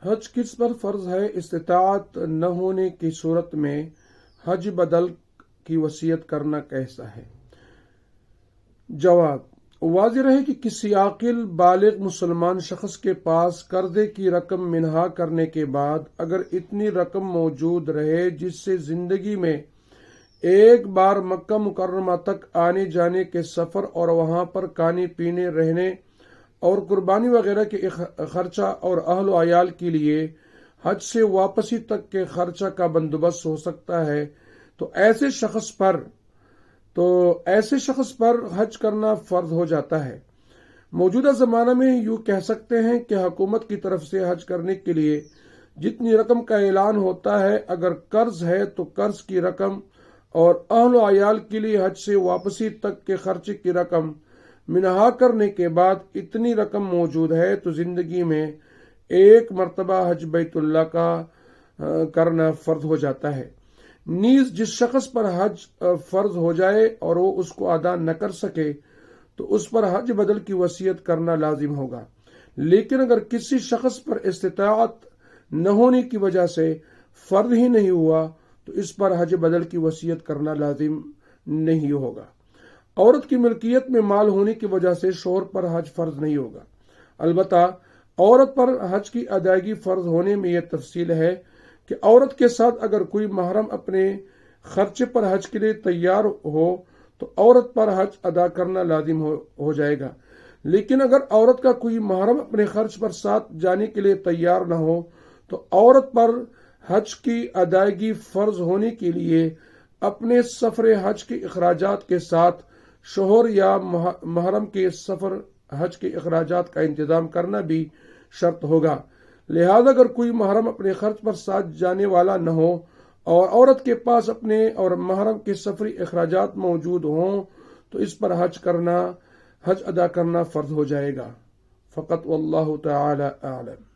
حج کس پر فرض ہے؟ استطاعت نہ ہونے کی صورت میں حج بدل کی وصیت کرنا کیسا ہے؟ جواب: واضح رہے کہ کسی عاقل بالغ مسلمان شخص کے پاس قرضے کی رقم منہا کرنے کے بعد اگر اتنی رقم موجود رہے جس سے زندگی میں ایک بار مکہ مکرمہ تک آنے جانے کے سفر اور وہاں پر کھانے پینے رہنے اور قربانی وغیرہ کے خرچہ اور اہل و عیال کے لیے حج سے واپسی تک کے خرچہ کا بندوبست ہو سکتا ہے تو ایسے شخص پر حج کرنا فرض ہو جاتا ہے۔ موجودہ زمانہ میں یوں کہہ سکتے ہیں کہ حکومت کی طرف سے حج کرنے کے لیے جتنی رقم کا اعلان ہوتا ہے، اگر قرض ہے تو قرض کی رقم اور اہل و عیال کے لیے حج سے واپسی تک کے خرچے کی رقم منہا کرنے کے بعد اتنی رقم موجود ہے تو زندگی میں ایک مرتبہ حج بیت اللہ کا کرنا فرض ہو جاتا ہے۔ نیز جس شخص پر حج فرض ہو جائے اور وہ اس کو ادا نہ کر سکے تو اس پر حج بدل کی وصیت کرنا لازم ہوگا، لیکن اگر کسی شخص پر استطاعت نہ ہونے کی وجہ سے فرض ہی نہیں ہوا تو اس پر حج بدل کی وصیت کرنا لازم نہیں ہوگا۔ عورت کی ملکیت میں مال ہونے کی وجہ سے شوہر پر حج فرض نہیں ہوگا، البتہ عورت پر حج کی ادائیگی فرض ہونے میں یہ تفصیل ہے کہ عورت کے ساتھ اگر کوئی محرم اپنے خرچے پر حج کے لیے تیار ہو تو عورت پر حج ادا کرنا لازم ہو جائے گا، لیکن اگر عورت کا کوئی محرم اپنے خرچ پر ساتھ جانے کے لیے تیار نہ ہو تو عورت پر حج کی ادائیگی فرض ہونے کے لیے اپنے سفر حج کے اخراجات کے ساتھ شوہر یا محرم کے سفر حج کے اخراجات کا انتظام کرنا بھی شرط ہوگا۔ لہذا اگر کوئی محرم اپنے خرچ پر ساتھ جانے والا نہ ہو اور عورت کے پاس اپنے اور محرم کے سفری اخراجات موجود ہوں تو اس پر حج ادا کرنا فرض ہو جائے گا۔ فقط واللہ تعالی اعلم۔